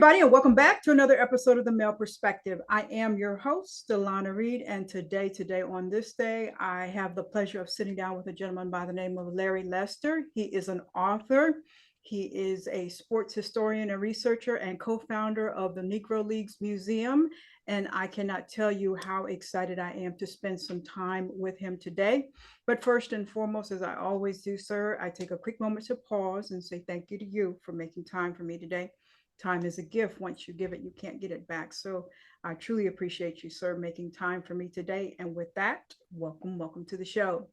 everybody, and welcome back to another episode of The Male Perspective. I am your host, Lana Reid, and today on this day, I have the pleasure of sitting down with a gentleman by the name of Larry Lester. He is an author. He is a sports historian and researcher and co-founder of the Negro Leagues Museum. And I cannot tell you how excited I am to spend some time with him today. But first and foremost, as I always do, sir, I take a quick moment to pause and say thank you to you for making time for me today. Time is a gift. Once you give it, you can't get it back. So I truly appreciate you, sir, making time for me today. And with that, welcome to the show.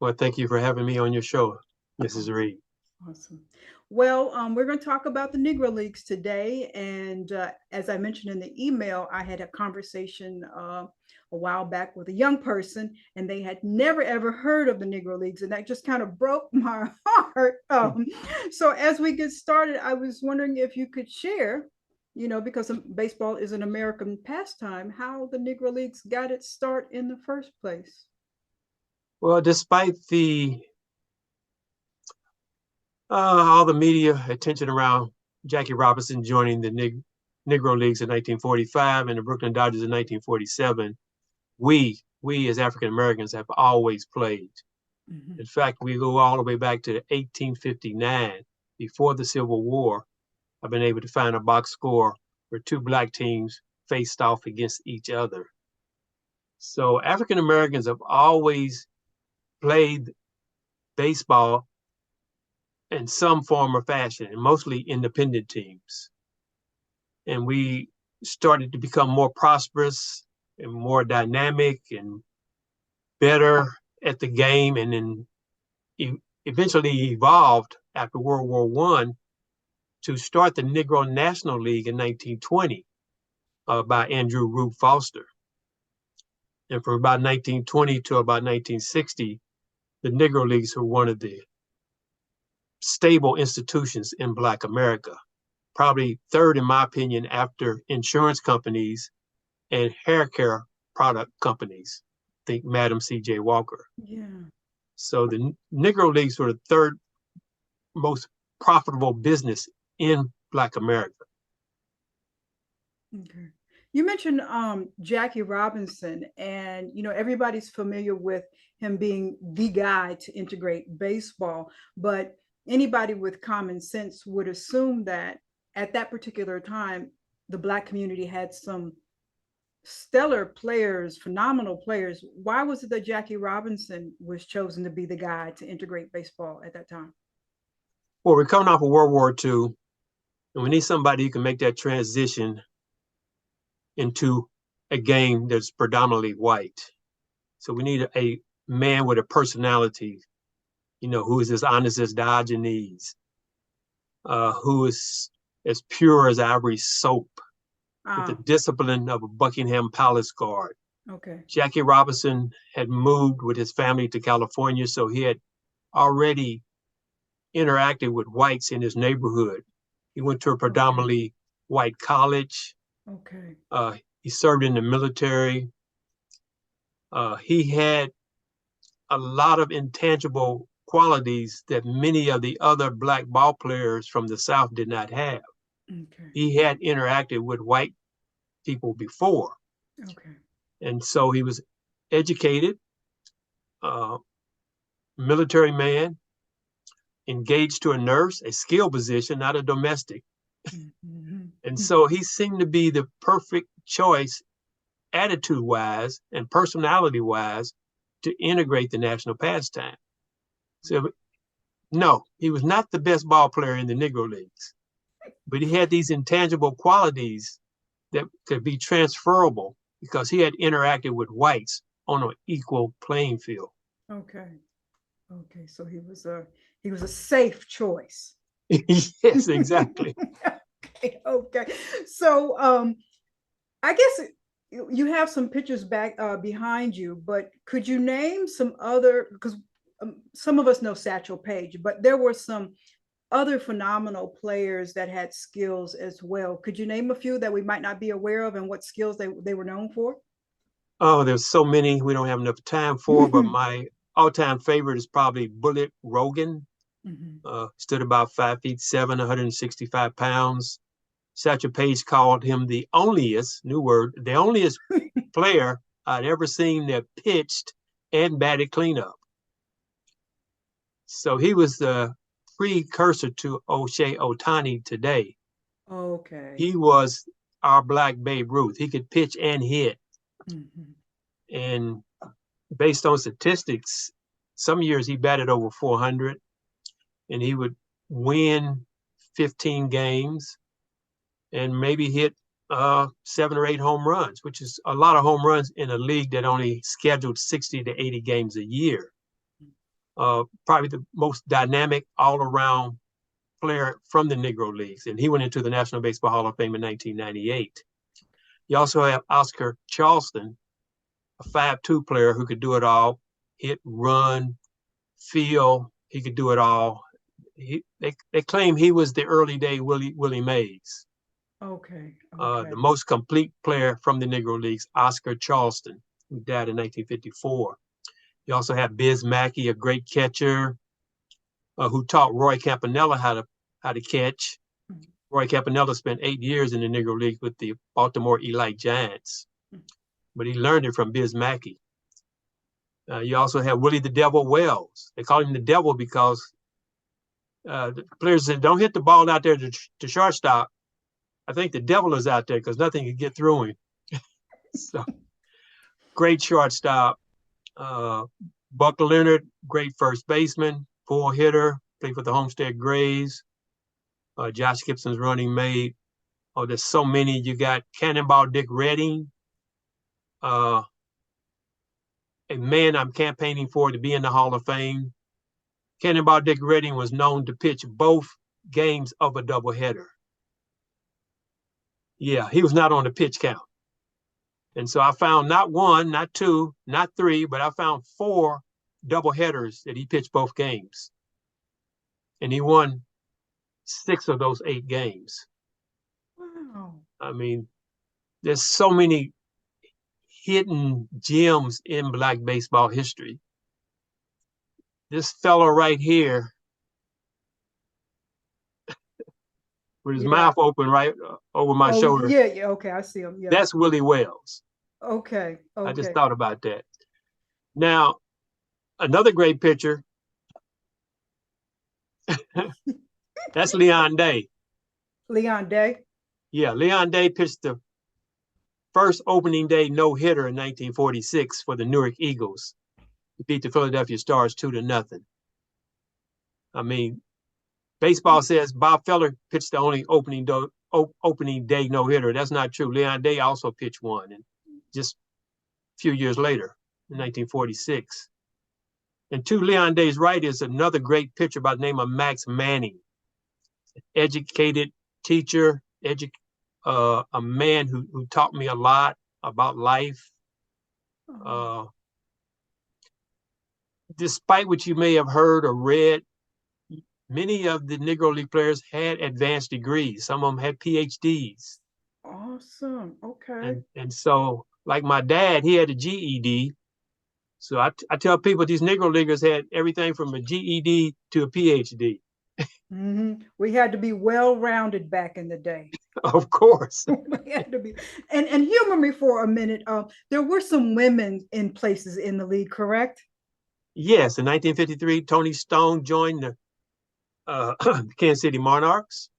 Well, thank you for having me on your show, Mrs. Reid. Awesome. Well, we're going to talk about the Negro Leagues today. And as I mentioned in the email, I had a conversation a while back with a young person, and they had never, ever heard of the Negro Leagues. And that just kind of broke my heart. So as we get started, I was wondering if you could share, because baseball is an American pastime, how the Negro Leagues got its start in the first place. Well, despite all the media attention around Jackie Robinson joining the Negro Leagues in 1945 and the Brooklyn Dodgers in 1947, we as African Americans have always played. Mm-hmm. In fact, we go all the way back to 1859, before the Civil War. I've been able to find a box score where two black teams faced off against each other. So African Americans have always played baseball in some form or fashion, and mostly independent teams. And we started to become more prosperous and more dynamic and better at the game, and then eventually evolved after World War I to start the Negro National League in 1920 by Andrew Rube Foster. And from about 1920 to about 1960, the Negro Leagues were one of the stable institutions in Black America, probably third, in my opinion, after insurance companies and hair care product companies. Think Madam C.J. Walker. Yeah. So the Negro Leagues were the third most profitable business in Black America. Okay. You mentioned Jackie Robinson, and everybody's familiar with him being the guy to integrate baseball, but anybody with common sense would assume that at that particular time, the Black community had some stellar players, phenomenal players. Why was it that Jackie Robinson was chosen to be the guy to integrate baseball at that time? Well, we're coming off of World War II, and we need somebody who can make that transition into a game that's predominantly white. So we need a man with a personality, who is as honest as Diogenes, who is as pure as ivory soap, with the discipline of a Buckingham Palace guard. Okay. Jackie Robinson had moved with his family to California, so he had already interacted with whites in his neighborhood. He went to a predominantly white college. Okay. He served in the military. He had a lot of intangible qualities that many of the other Black ball players from the South did not have. Okay. He had interacted with white people before. Okay. And so he was educated, military man, engaged to a nurse, a skilled position, not a domestic. Mm-hmm. And so he seemed to be the perfect choice, attitude-wise and personality-wise, to integrate the national pastime. So, no, he was not the best ball player in the Negro Leagues, but he had these intangible qualities that could be transferable because he had interacted with whites on an equal playing field. Okay. So he was a safe choice. Yes, exactly. Okay. So I guess you have some pictures back behind you, but could you name some other, because some of us know Satchel Paige, but there were some other phenomenal players that had skills as well. Could you name a few that we might not be aware of and what skills they were known for? Oh, there's so many we don't have enough time for, but my all-time favorite is probably Bullet Rogan. Mm-hmm. Stood about 5'7", 165 pounds. Satchel Paige called him the onlyest, new word, the onlyest player I'd ever seen that pitched and batted cleanup. So he was the precursor to O'Shea Ohtani today. Okay. He was our black Babe Ruth. He could pitch and hit. Mm-hmm. And based on statistics, some years he batted over 400 and he would win 15 games and maybe hit 7 or 8 home runs, which is a lot of home runs in a league that only scheduled 60 to 80 games a year. Probably the most dynamic all-around player from the Negro Leagues, and he went into the National Baseball Hall of Fame in 1998. You also have Oscar Charleston, a 5'2" player who could do it all, hit, run, field. He could do it all. They claim he was the early day Willie Mays. Okay. The most complete player from the Negro Leagues, Oscar Charleston, who died in 1954. You also have Biz Mackey, a great catcher, who taught Roy Campanella how to catch. Mm-hmm. Roy Campanella spent 8 years in the Negro League with the Baltimore Elite Giants, but he learned it from Biz Mackey. You also have Willie the Devil Wells. They call him the Devil because the players said, don't hit the ball out there to shortstop. I think the devil is out there because nothing can get through him. So, great shortstop. Buck Leonard, great first baseman, pull hitter, played for the Homestead Grays. Josh Gibson's running mate. Oh, there's so many. You got Cannonball Dick Redding, a man I'm campaigning for to be in the Hall of Fame. Cannonball Dick Redding was known to pitch both games of a doubleheader. Yeah, he was not on the pitch count. And so I found not 1, not 2, not 3, but I found 4 doubleheaders that he pitched both games. And he won 6 of those 8 games. Wow. I mean, there's so many hidden gems in black baseball history. This fellow right here, with his mouth open right over my shoulder. Yeah, okay, I see him. Yeah. That's Willie Wells. Okay. I just thought about that. Now, another great pitcher, that's Leon Day. Leon Day? Yeah, Leon Day pitched the first opening day no-hitter in 1946 for the Newark Eagles. He beat the Philadelphia Stars 2-0. I mean, baseball says Bob Feller pitched the only opening day no-hitter. That's not true. Leon Day also pitched one, and just a few years later, in 1946. And to Leon Day's right is another great pitcher by the name of Max Manning, educated teacher, a man who taught me a lot about life. Despite what you may have heard or read, many of the Negro League players had advanced degrees. Some of them had PhDs. Awesome. Okay. And so, like my dad, he had a GED. So I tell people these Negro Leaguers had everything from a GED to a PhD. Mm-hmm. We had to be well-rounded back in the day. Of course. We had to be. And humor me for a minute. There were some women in places in the league, correct? Yes. In 1953, Tony Stone joined the Kansas City Monarchs.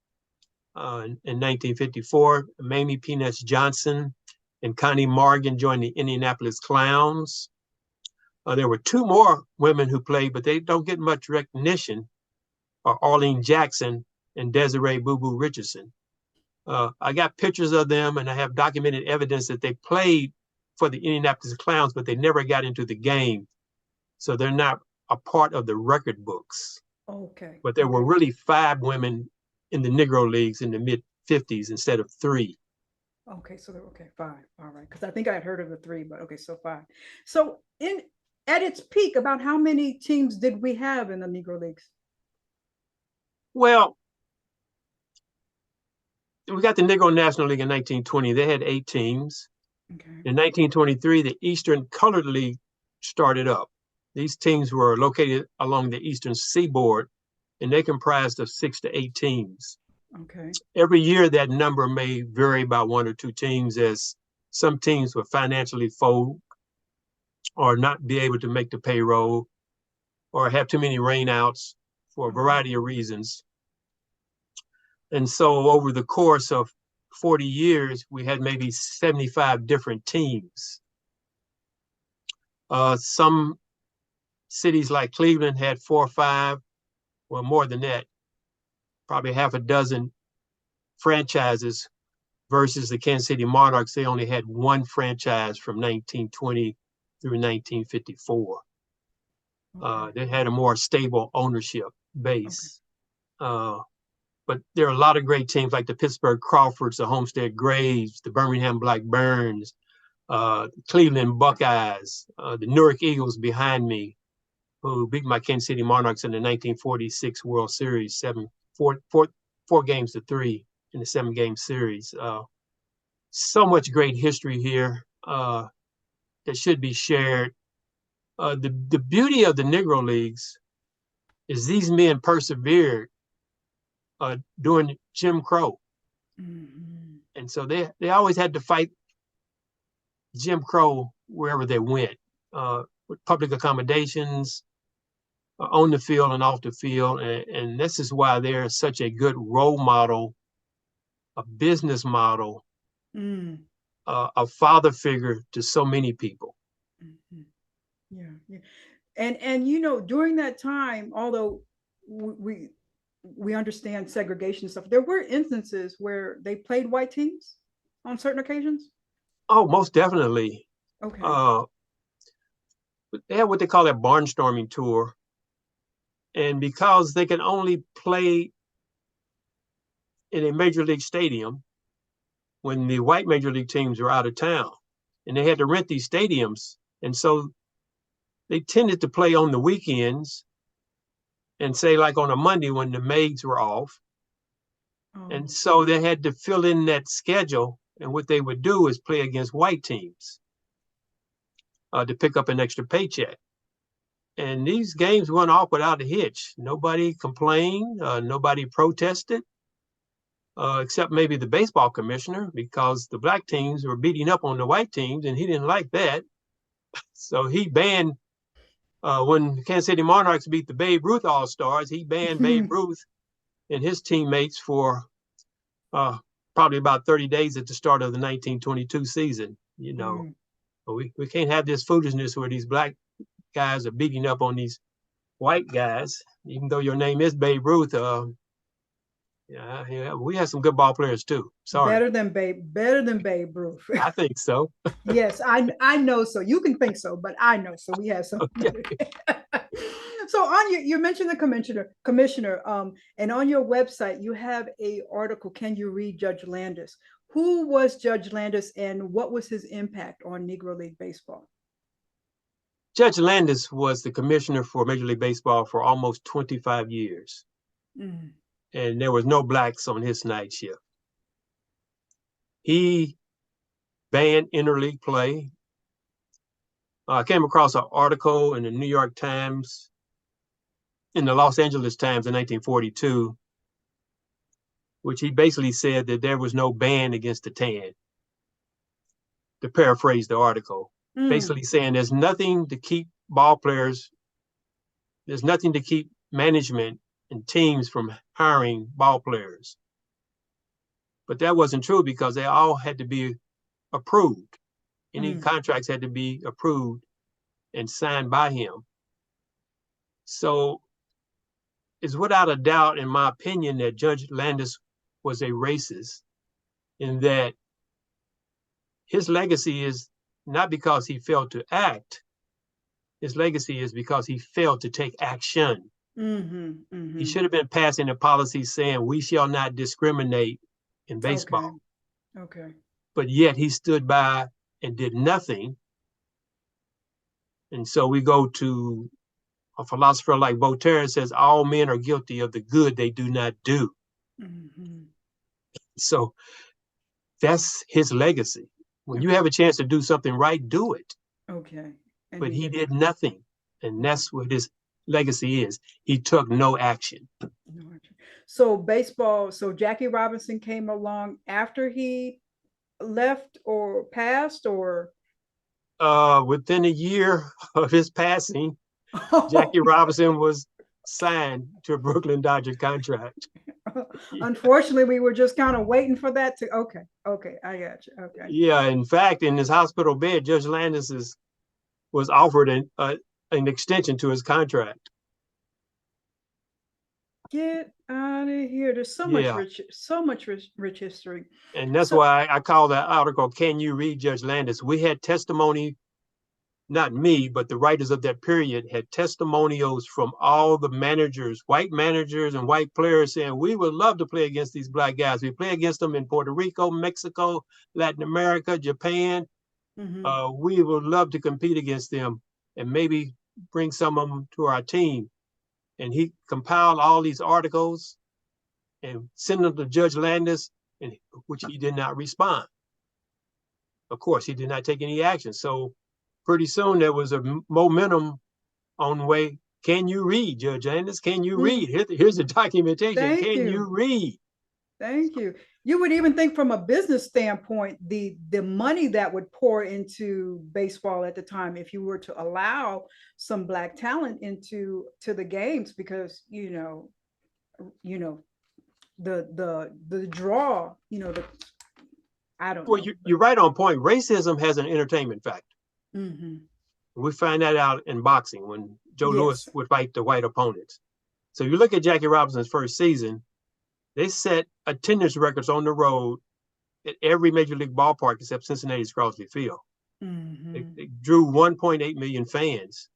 In 1954, Mamie Peanuts Johnson and Connie Morgan joined the Indianapolis Clowns. There were 2 more women who played, but they don't get much recognition. Arlene Jackson and Desiree Boo Boo Richardson. I got pictures of them, and I have documented evidence that they played for the Indianapolis Clowns, but they never got into the game. So they're not a part of the record books. Okay. But there were really 5 women in the Negro Leagues in the mid-50s instead of 3. Okay, so 5. All right, because I think I had heard of the 3, but okay, so 5. So at its peak, about how many teams did we have in the Negro Leagues? Well, we got the Negro National League in 1920. They had 8 teams. Okay. In 1923, the Eastern Colored League started up. These teams were located along the Eastern Seaboard, and they comprised of 6 to 8 teams. Okay. Every year, that number may vary by one or two teams, as some teams will financially fold or not be able to make the payroll or have too many rainouts for a Okay. variety of reasons. And so over the course of 40 years, we had maybe 75 different teams. Some cities like Cleveland had 4 or 5, well, more than that, probably half a dozen franchises, versus the Kansas City Monarchs. They only had one franchise from 1920 through 1954. Okay. They had a more stable ownership Okay. base. Uh, but there are a lot of great teams like the Pittsburgh Crawfords, the Homestead Graves, the Birmingham Blackburns, Cleveland Buckeyes, the Newark Eagles behind me, who beat my Kansas City Monarchs in the 1946 World Series, 4 games to 3 in the 7-game series. So much great history here that should be shared. The beauty of the Negro Leagues is these men persevered during Jim Crow. Mm-hmm. And so they always had to fight Jim Crow wherever they went, with public accommodations, on the field and off the field. And this is why they're such a good role model, a business model, Mm. a father figure to so many people. Mm-hmm. Yeah. Yeah. And you know, during that time, although we we understand segregation stuff, there were instances where they played white teams on certain occasions. Oh, most definitely. Okay. Uh, they had what they call that barnstorming tour. And because they can only play in a major league stadium when the white major league teams were out of town, and they had to rent these stadiums. And so they tended to play on the weekends and say like on a Monday when the maids were off. And Oh. so they had to fill in that schedule. And what they would do is play against white teams to pick up an extra paycheck. And these games went off without a hitch. Nobody complained. Nobody protested, except maybe the baseball commissioner, because the black teams were beating up on the white teams, and he didn't like that. So he banned, when the Kansas City Monarchs beat the Babe Ruth All-Stars, he banned Babe Ruth and his teammates for probably about 30 days at the start of the 1922 season. You know, Mm. but we can't have this foolishness where these black guys are beating up on these white guys, even though your name is Babe Ruth. Yeah, we have some good ball players too. Sorry, Better than Babe Ruth. I think so. Yes, I know so. You can think so, but I know so. We have some. Okay. So on your, you mentioned the commissioner, and on your website you have a article. Can you read Judge Landis? Who was Judge Landis, and what was his impact on Negro League Baseball? Judge Landis was the commissioner for Major League Baseball for almost 25 years, Mm. and there was no blacks on his night shift. He banned interleague play. I came across an article in the New York Times, in the Los Angeles Times in 1942, which he basically said that there was no ban against the tan, to paraphrase the article, Mm. basically saying there's nothing to keep ball players, there's nothing to keep management and teams from hiring ball players. But that wasn't true, because they all had to be approved. Any Mm. contracts had to be approved and signed by him. So it's without a doubt, in my opinion, that Judge Landis was a racist, in that his legacy is not because he failed to act. His legacy is because he failed to take action. Mm-hmm. He Mm-hmm. should have been passing a policy saying we shall not discriminate in Okay. baseball. Okay. But yet he stood by and did nothing. And so we go to a philosopher like Voltaire, says all men are guilty of the good they do not do. Mm-hmm. So that's his legacy. When you Okay. have a chance to do something right, do it. Okay. And But he he did did not. nothing. And Okay. that's what his legacy is. He took no action. So baseball, so Jackie Robinson came along after he left or passed or Within a year of his passing, oh, Jackie Robinson was signed to a Brooklyn Dodger contract. unfortunately we were just kind of waiting for that to okay, I got you. Okay. Yeah, in fact, in his hospital bed, Judge Landis was offered an extension to his contract. Get out of here. There's Yeah, so much rich history. and that's So why I call that article, Can You Read Judge Landis? We had testimony, not me, but the writers of that period had testimonials from all the managers, white managers and white players saying, we would love to play against these black guys. We play against them in Puerto Rico, Mexico, Latin America, Japan. We would love to compete against them and maybe bring some of them to our team. And he compiled all these articles and sent them to Judge Landis, which he did not respond. Of course, he did not take any action. So pretty soon there was a momentum on the way. Can you read, Judge Landis? Can you read? Here's the documentation. Thank Can you. you read? Thank you. You would even think from a business standpoint, the money that would pour into baseball at the time, if you were to allow some black talent to the games, because the draw, I don't Well, know. you're right on point. Racism has an entertainment factor. We find that out in boxing when Joe Louis Yes. would fight the white opponents. So you look at Jackie Robinson's first season, they set attendance records on the road at every major league ballpark except Cincinnati's Crosley Field. They drew 1.8 million fans.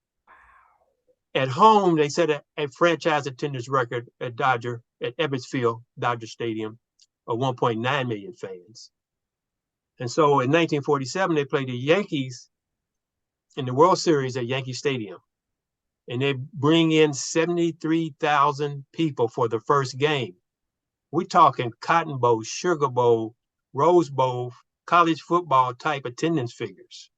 At home, they set a franchise attendance record at Ebbets Field, Dodger Stadium, of 1.9 million fans. And so in 1947, they played the Yankees in the World Series at Yankee Stadium. And they bring in 73,000 people for the first game. We're talking Cotton Bowl, Sugar Bowl, Rose Bowl, college football type attendance figures.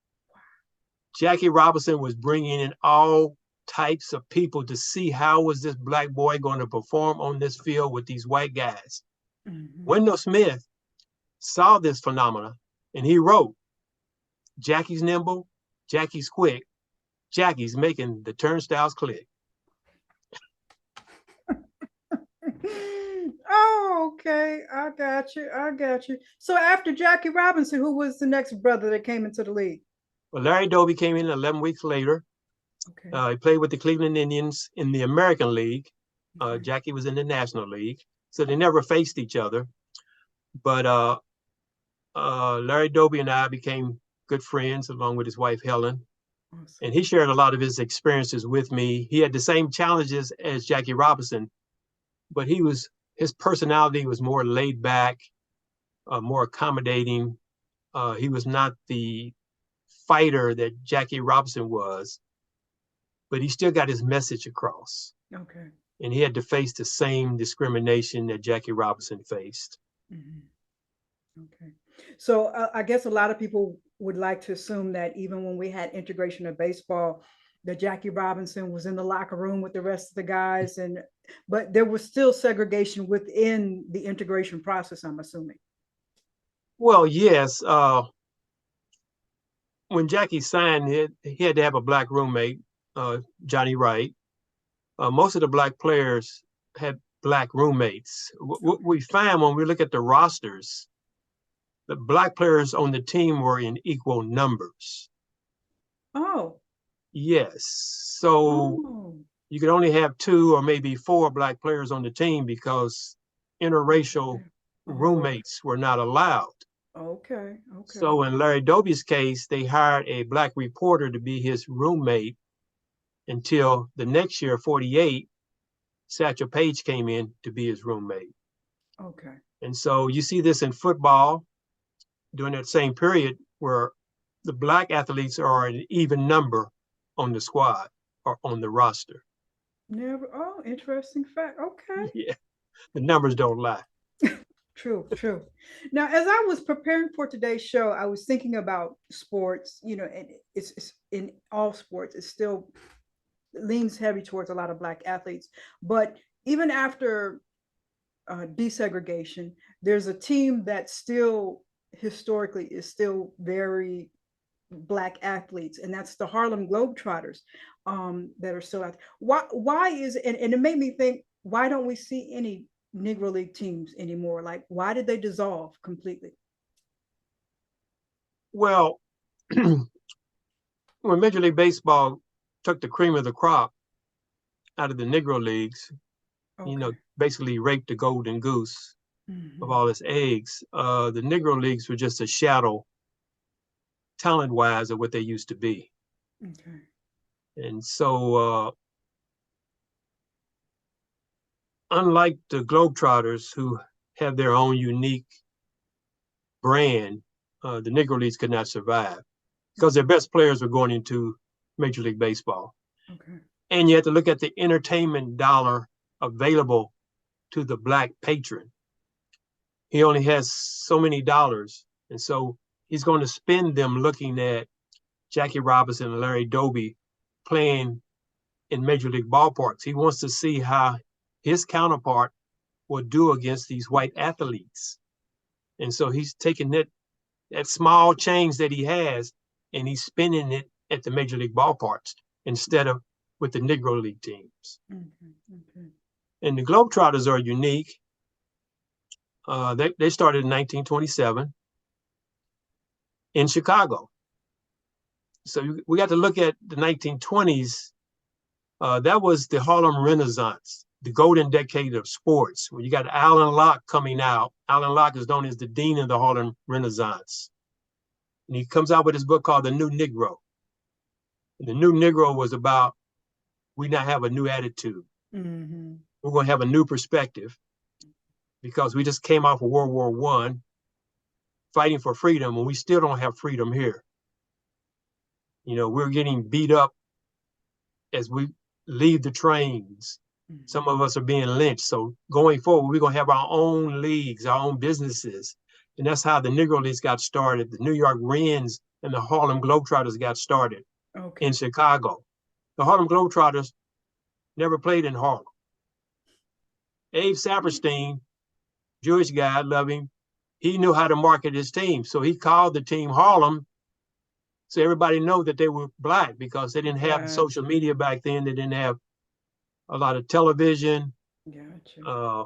Jackie Robinson was bringing in all types of people to see how was this black boy going to perform on this field with these white guys. Wendell Smith saw this phenomena and he wrote, Jackie's nimble, Jackie's quick, Jackie's making the turnstiles click. Oh, okay. I got you. I got you. So after Jackie Robinson, who was the next brother that came into the league? Well, Larry Doby came in 11 weeks later. Okay. He played with the Cleveland Indians in the American League. Jackie was in the National League. So they never faced each other. But Larry Doby and I became good friends along with his wife, Helen. Awesome. And he shared a lot of his experiences with me. He had the same challenges as Jackie Robinson, but his personality was more laid back, more accommodating. He was not the fighter that Jackie Robinson was, but he still got his message across. Okay. And he had to face the same discrimination that Jackie Robinson faced. Okay. So I guess a lot of people would like to assume that even when we had integration of baseball, that Jackie Robinson was in the locker room with the rest of the guys, but there was still segregation within the integration process, I'm assuming. Well, yes. When Jackie signed it, he had to have a black roommate, Johnny Wright. Most of the black players had black roommates. What we find when we look at the rosters, the black players on the team were in equal numbers. Oh. Yes. So you could only have 2 or maybe 4 black players on the team because interracial roommates were not allowed. Okay. So in Larry Doby's case, they hired a black reporter to be his roommate until the next year, 48, Satchel Paige came in to be his roommate. Okay. And so you see this in football during that same period where the black athletes are an even number on the squad or on the roster. Never. Oh, interesting fact. Okay. Yeah, the numbers don't lie. True. Now, as I was preparing for today's show, I was thinking about sports, and it's in all sports, it's still leans heavy towards a lot of Black athletes. But even after desegregation, there's a team that still historically is still very Black athletes, and that's the Harlem Globetrotters, that are still out there. Why is and it made me think, why don't we see any Negro League teams anymore? Like, why did they dissolve completely? Well, when Major League Baseball took the cream of the crop out of the Negro Leagues, Okay. basically raped the golden goose of Mm-hmm. all its eggs. The Negro Leagues were just a shadow, talent-wise, of what they used to be. Okay. And so, unlike the Globetrotters, who have their own unique brand, the Negro Leagues could not survive because their best players were going into Major League Baseball. Okay. And you have to look at the entertainment dollar available to the Black patron. He only has so many dollars. And so he's going to spend them looking at Jackie Robinson and Larry Doby playing in Major League ballparks. He wants to see how his counterpart will do against these white athletes. And so he's taking that small change that he has and he's spending it at the Major League ballparks instead of with the Negro League teams. Okay. Okay. And the Globetrotters are unique. They started in 1927 in Chicago. So we got to look at the 1920s. That was the Harlem Renaissance, the golden decade of sports, where you got Alan Locke coming out. Alan Locke is known as the dean of the Harlem Renaissance. And he comes out with his book called The New Negro. And the New Negro was about, we now have a new attitude. Mm-hmm. We're going to have a new perspective because we just came off of World War I, fighting for freedom, and we still don't have freedom here. We're getting beat up as we leave the trains. Mm-hmm. Some of us are being lynched. So going forward, we're going to have our own leagues, our own businesses. And that's how the Negro Leagues got started. The New York Wrens and the Harlem Globetrotters got started in Chicago. The Harlem Globetrotters never played in Harlem. Abe Saperstein, Jewish guy, I love him. He knew how to market his team. So he called the team Harlem so everybody know that they were Black because they didn't have social media back then. They didn't have a lot of television. Gotcha.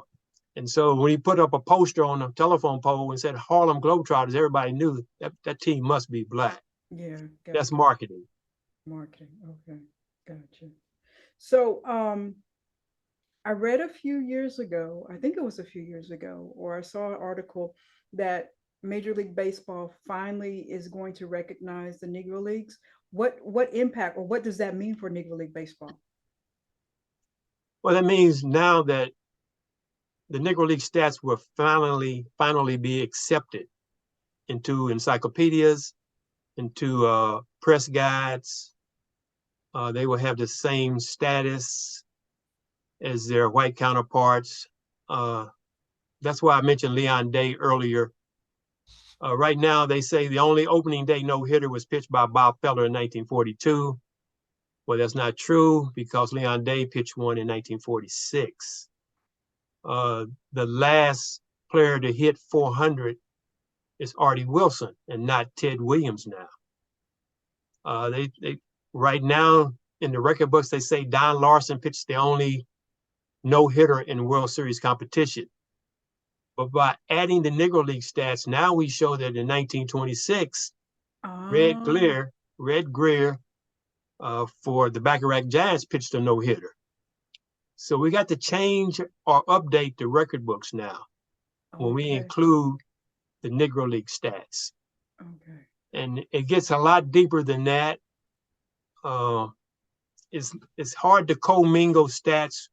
And so when he put up a poster on a telephone pole and said Harlem Globetrotters, everybody knew that team must be Black. Yeah. Gotcha. That's marketing. Marketing. Okay. Gotcha. So, I read a few years ago, I think it was a few years ago, or I saw an article that Major League Baseball finally is going to recognize the Negro Leagues. What impact or what does that mean for Negro League Baseball? Well, that means now that the Negro League stats will finally be accepted into encyclopedias, into press guides. They will have the same status as their white counterparts. That's why I mentioned Leon Day earlier. Right now, they say the only opening day no-hitter was pitched by Bob Feller in 1942. Well, that's not true because Leon Day pitched one in 1946. The last player to hit 400 is Artie Wilson and not Ted Williams now. They right now in the record books, they say Don Larson pitched the only no-hitter in World Series competition. But by adding the Negro League stats, now we show that in 1926, Red Greer for the Bacharach Giants pitched a no-hitter. So we got to change or update the record books now when we include the Negro League stats. Okay. And it gets a lot deeper than that. It's hard to commingle stats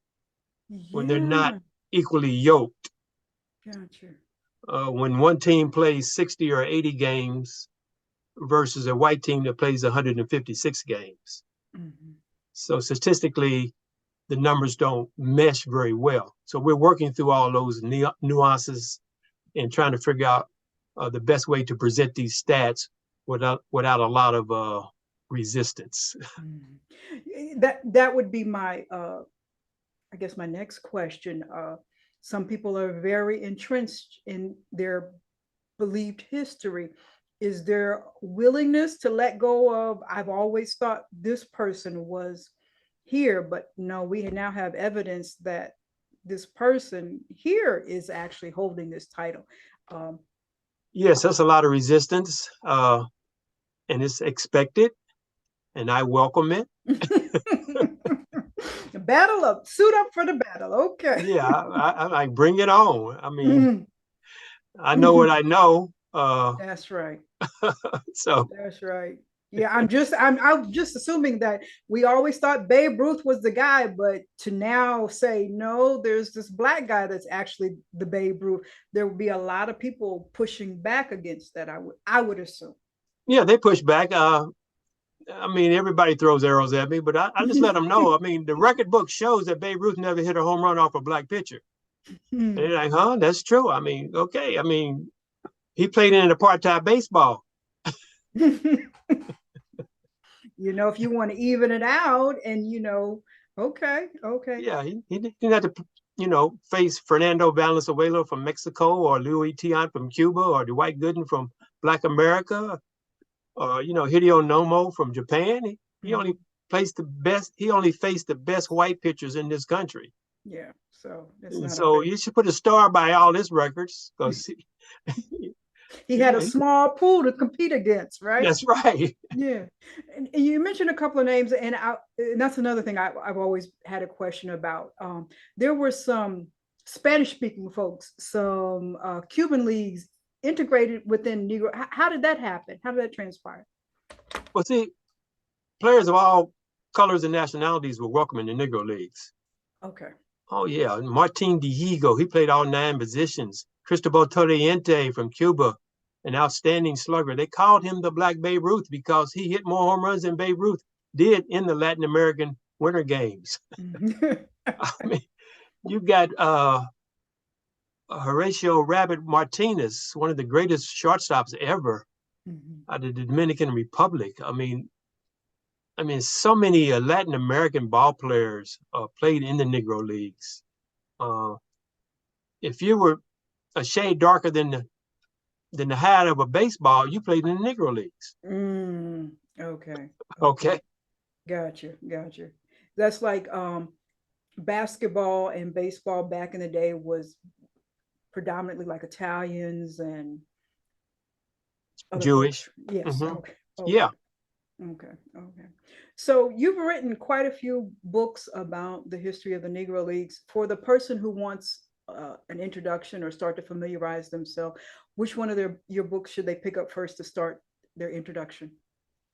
when they're not equally yoked. Gotcha. When one team plays 60 or 80 games versus a white team that plays 156 games. Mm-hmm. So statistically, the numbers don't mesh very well. So we're working through all those nuances and trying to figure out the best way to present these stats without a lot of resistance. That would be my I guess my next question. Some people are very entrenched in their believed history. Is there willingness to let go of, I've always thought this person was here, but no, we now have evidence that this person here is actually holding this title. Um, Yes, that's a lot of resistance, and it's expected, and I welcome it. Battle up, suit up for the battle. Okay. Yeah, I like bring it on. I mean, I know what I know. That's right. So That's right. Yeah, I'm just assuming that we always thought Babe Ruth was the guy, but to now say no, there's this black guy that's actually the Babe Ruth. There would be a lot of people pushing back against that. I would assume. yeah, they push back. I mean, everybody throws arrows at me, but I just let them know. I mean, the record book shows that Babe Ruth never hit a home run off a black pitcher. And they're like, huh? That's true. I mean, okay. I mean, he played in apartheid baseball. If you want to even it out and okay, okay. Yeah, he didn't have to, face Fernando Valenzuela from Mexico or Louis Tiant from Cuba or Dwight Gooden from Black America or, Hideo Nomo from Japan. He only placed the best, he only faced the best white pitchers in this country. Yeah, so it's And not so you should put a star by all his records because he had a small pool to compete against, right? That's right. Yeah. And you mentioned a couple of names, and that's another thing I've always had a question about. There were some Spanish-speaking folks, some Cuban leagues integrated within Negro. How did that happen? How did that transpire? Well, see, players of all colors and nationalities were welcome in the Negro Leagues. Okay. Oh, yeah. Martin Diego, he played all 9 positions. Cristobal Torriente from Cuba, an outstanding slugger. They called him the Black Babe Ruth because he hit more home runs than Babe Ruth did in the Latin American Winter Games. I mean, you got Horatio Rabbit Martinez, one of the greatest shortstops ever out of the Dominican Republic. I mean, so many Latin American ball players played in the Negro Leagues. If you were a shade darker than the hat of a baseball, you played in the Negro Leagues. Okay. Okay. Gotcha. That's like basketball and baseball back in the day was predominantly like Italians and Jewish. Yes. Mm-hmm. Okay. Yeah. Okay. So you've written quite a few books about the history of the Negro Leagues. For the person who wants an introduction or start to familiarize themselves, which one of your books should they pick up first to start their introduction?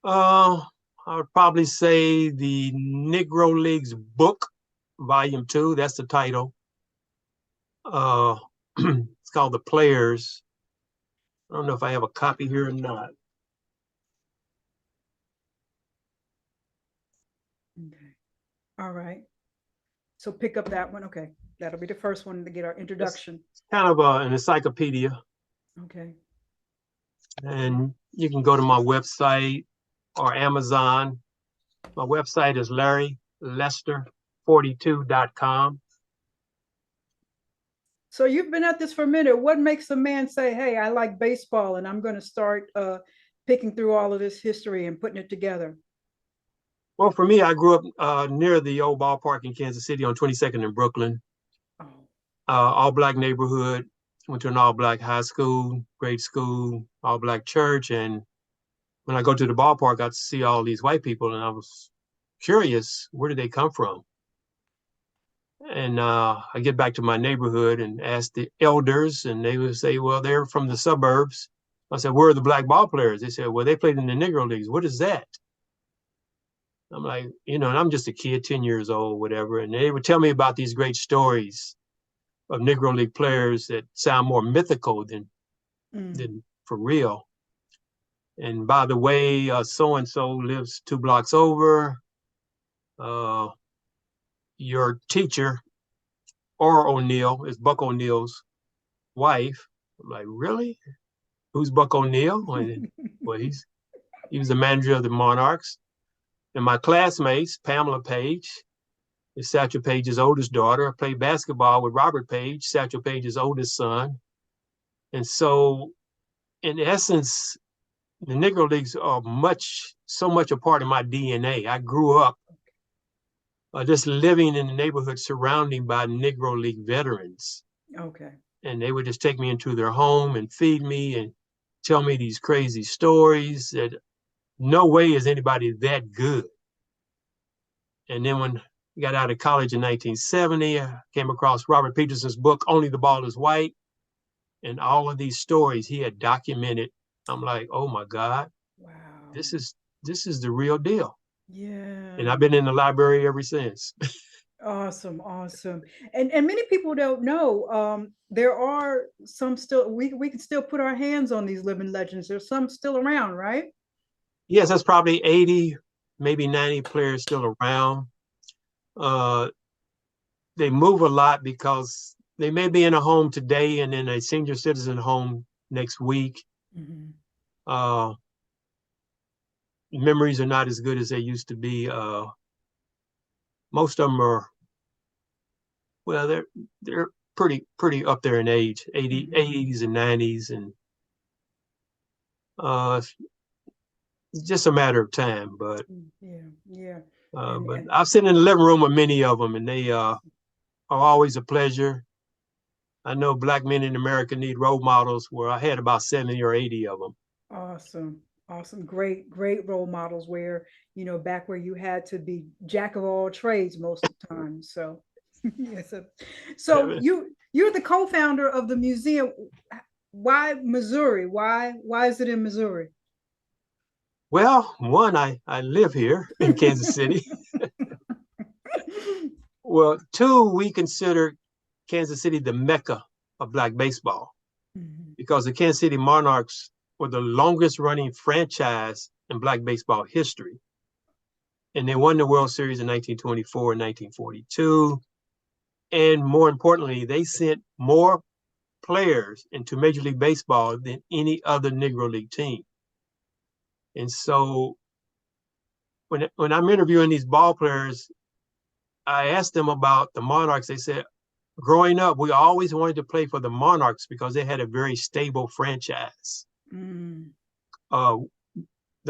I would probably say the Negro Leagues book, Volume 2. That's the title. It's called The Players. I don't know if I have a copy here or not. Okay. All right. So pick up that one. Okay. That'll be the first one to get our introduction. It's kind of an encyclopedia. Okay. And you can go to my website or Amazon. My website is LarryLester42.com. So you've been at this for a minute. What makes a man say, hey, I like baseball and I'm going to start picking through all of this history and putting it together? Well, for me, I grew up near the old ballpark in Kansas City on 22nd in Brooklyn. All black neighborhood. Went to an all black high school, grade school, all black church. And when I go to the ballpark, I got to see all these white people, and I was curious, where did they come from? And I get back to my neighborhood and ask the elders, and they would say, well, they're from the suburbs. I said, where are the black ball players? They said, well, they played in the Negro Leagues. What is that? I'm like, and I'm just a kid, 10 years old, whatever. And they would tell me about these great stories of Negro League players that sound more mythical than for real. And by the way, so-and-so lives 2 blocks over. Your teacher, Aura O'Neill, is Buck O'Neill's wife. I'm like, really? Who's Buck O'Neill? Well, he was the manager of the Monarchs. And my classmates, Pamela Page, is Satchel Page's oldest daughter. I played basketball with Robert Page, Satchel Page's oldest son. And so, in essence, the Negro Leagues are so much a part of my DNA. I grew up just living in the neighborhood surrounding by Negro League veterans. Okay. And they would just take me into their home and feed me and tell me these crazy stories that no way is anybody that good. And then when I got out of college in 1970, I came across Robert Peterson's book, Only the Ball is White. And all of these stories he had documented. I'm like, oh my God, Wow. this is the real deal. Yeah. And I've been in the library ever since. Awesome, awesome. And many people don't know, there are some still, we can still put our hands on these living legends. There's some still around, right? Yes, that's probably 80, maybe 90 players still around. They move a lot because they may be in a home today and in a senior citizen home next week. Mhm. Memories are not as good as they used to be. Most of them are, well, they're pretty up there in age, 80s and 90s, and it's just a matter of time. But Yeah. but And I've sat in the living room with many of them, and they are always a pleasure. I know Black men in America need role models, where I had about 70 or 80 of them. awesome, awesome, great role models where, back where you had to be jack of all trades most of the time. So yes. So you're the co-founder of the museum. Why Missouri? Why is it in Missouri? Well, one, I live here in Kansas City. Well, two, we consider Kansas City the Mecca of Black baseball, because the Kansas City Monarchs were the longest running franchise in Black baseball history. And they won the World Series in 1924 and 1942. And more importantly, they sent more players into Major League Baseball than any other Negro League team. And so when I'm interviewing these ball players, I asked them about the Monarchs. They said, growing up, we always wanted to play for the Monarchs because they had a very stable franchise. The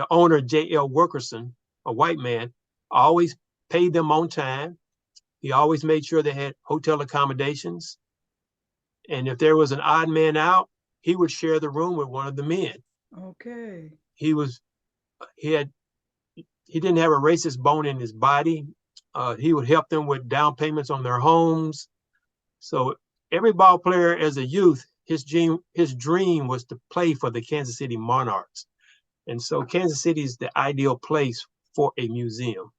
owner, J.L. Wilkerson, a white man, always paid them on time. He always made sure they had hotel accommodations. And if there was an odd man out, he would share the room with one of the men. Okay. He didn't have a racist bone in his body. He would help them with down payments on their homes. So every ball player as a youth, his dream was to play for the Kansas City Monarchs. And so Kansas City is the ideal place for a museum.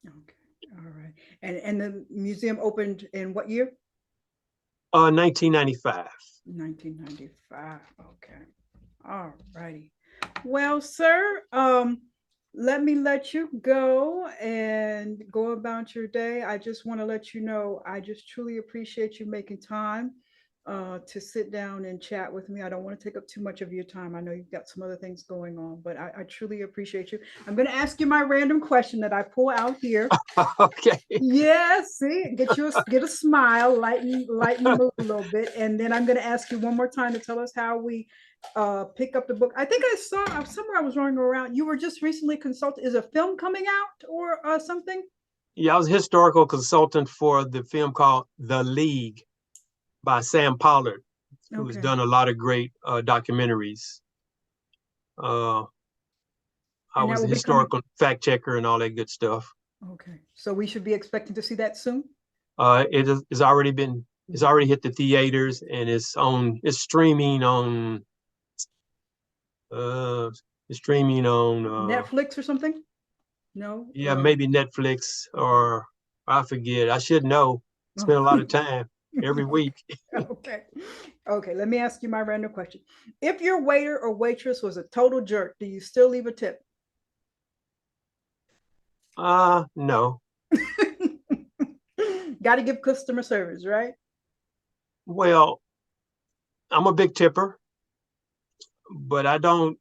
Okay. All right. And the museum opened in what year? 1995. 1995. Okay. All righty. Well, sir, let me let you go and go about your day. I just want to let you know I just truly appreciate you making time to sit down and chat with me. I don't want to take up too much of your time. I know you've got some other things going on, but I truly appreciate you. I'm going to ask you my random question that I pull out here. Okay. Yeah, see, get a smile, lighten the mood a little bit, and then I'm going to ask you one more time to tell us how we pick up the book. I think I saw somewhere I was running around. You were just recently consulted. Is a film coming out or something? Yeah, I was a historical consultant for the film called The League by Sam Pollard, who's Okay. done a lot of great documentaries. I And that was a will be coming. historical fact checker and all that good stuff. Okay, so we should be expecting to see that soon. It's already hit the theaters, and it's streaming on Netflix or something? No. yeah, maybe Netflix, or I forget. I should know. Spend a lot of time every week. Okay. Okay, let me ask you my random question. If your waiter or waitress was a total jerk, do you still leave a tip? No. Got to give customer service, right? Well, I'm a big tipper, but I don't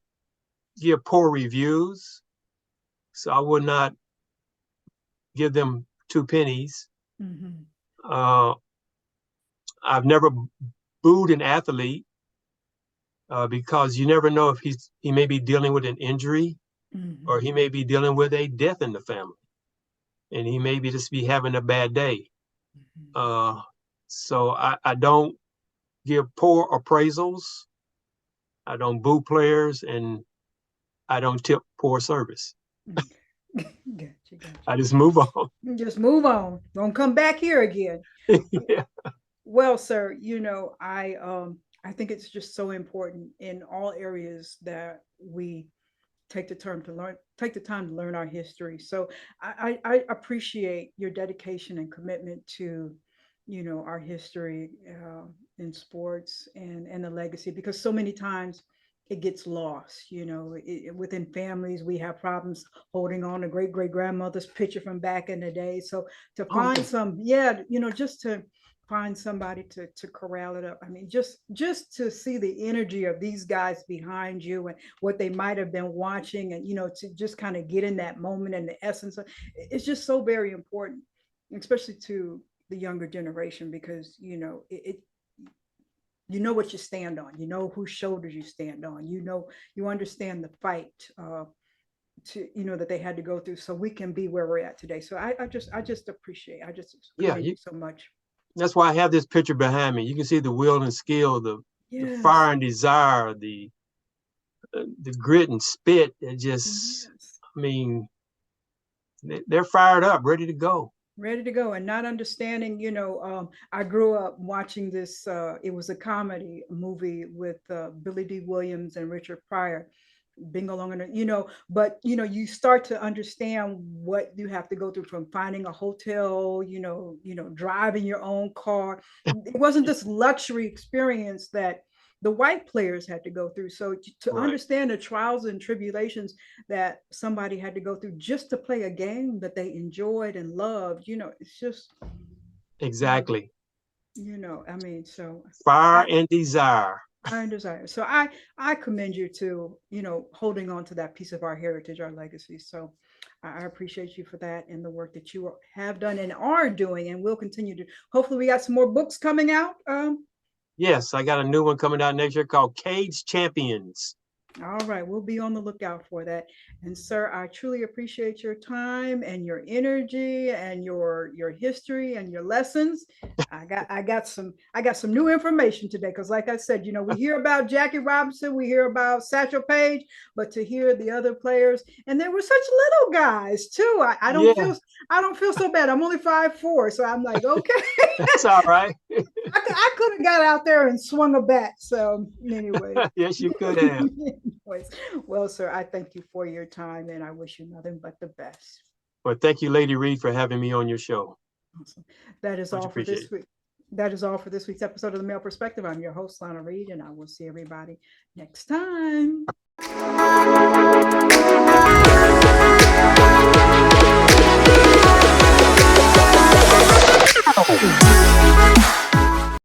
give poor reviews. So I would not give them 2 pennies. Mhm. I've never booed an athlete because you never know if he may be dealing with an injury or Mhm. he may be dealing with a death in the family, and he may be just be having a bad day. Mhm. So I don't give poor appraisals. I don't boo players, and I don't tip poor service. Mhm. Gotcha, gotcha. I just move on. Just move on. Don't come back here again. Yeah. Well, sir, I think it's just so important in all areas that we take the time to learn our history. So I appreciate your dedication and commitment to, our history in sports and the legacy, because so many times it gets lost. Within families, we have problems holding on to great grandmother's picture from back in the day. So to Oh find yeah. some, yeah, just to find somebody to corral it up. I mean, just to see the energy of these guys behind you and what they might have been watching, and to just kind of get in that moment and the essence of it's just so very important, especially to the younger generation, because you know what you stand on, whose shoulders you stand on, you understand the fight that they had to go through so we can be where we're at today. So I just appreciate, I just Yeah. commend you so much. That's why I have this picture behind me. You can see the will and skill, the Yes. fire and desire, the grit and spit. It just, Yes. I mean, they're fired up, ready to go. Ready to go, and not understanding, I grew up watching this, it was a comedy movie with Billy D. Williams and Richard Pryor, Bingo Long, and but you start to understand what you have to go through, from finding a hotel, driving your own car. It wasn't this luxury experience that the white players had to go through. So to Right. understand the trials and tribulations that somebody had to go through just to play a game that they enjoyed and loved, it's just, Exactly. I mean, so Fire I and desire. I desire. So I commend you to, holding on to that piece of our heritage, our legacy. So I appreciate you for that and the work that you have done and are doing and will continue to. Hopefully, we got some more books coming out. Yes, I got a new one coming out next year called Cage Champions. All right, we'll be on the lookout for that. And sir, I truly appreciate your time and your energy and your history and your lessons. I got some new information today, because like I said, we hear about Jackie Robinson, we hear about Satchel Paige, but to hear the other players, and there were such little guys too. I don't Yeah, feel I don't feel so bad. I'm only 5'4", so I'm like, okay. that's all right. I could have got out there and swung a bat. So anyway. Yes, you could have. Anyways, well, sir, I thank you for your time and I wish you nothing but the best. Well, thank you, Lady Reid, for having me on your show. Awesome. That is Much all for appreciated. this week. That is all for this week's episode of The Male Perspective. I'm your host, Lana Reid, and I will see everybody next time.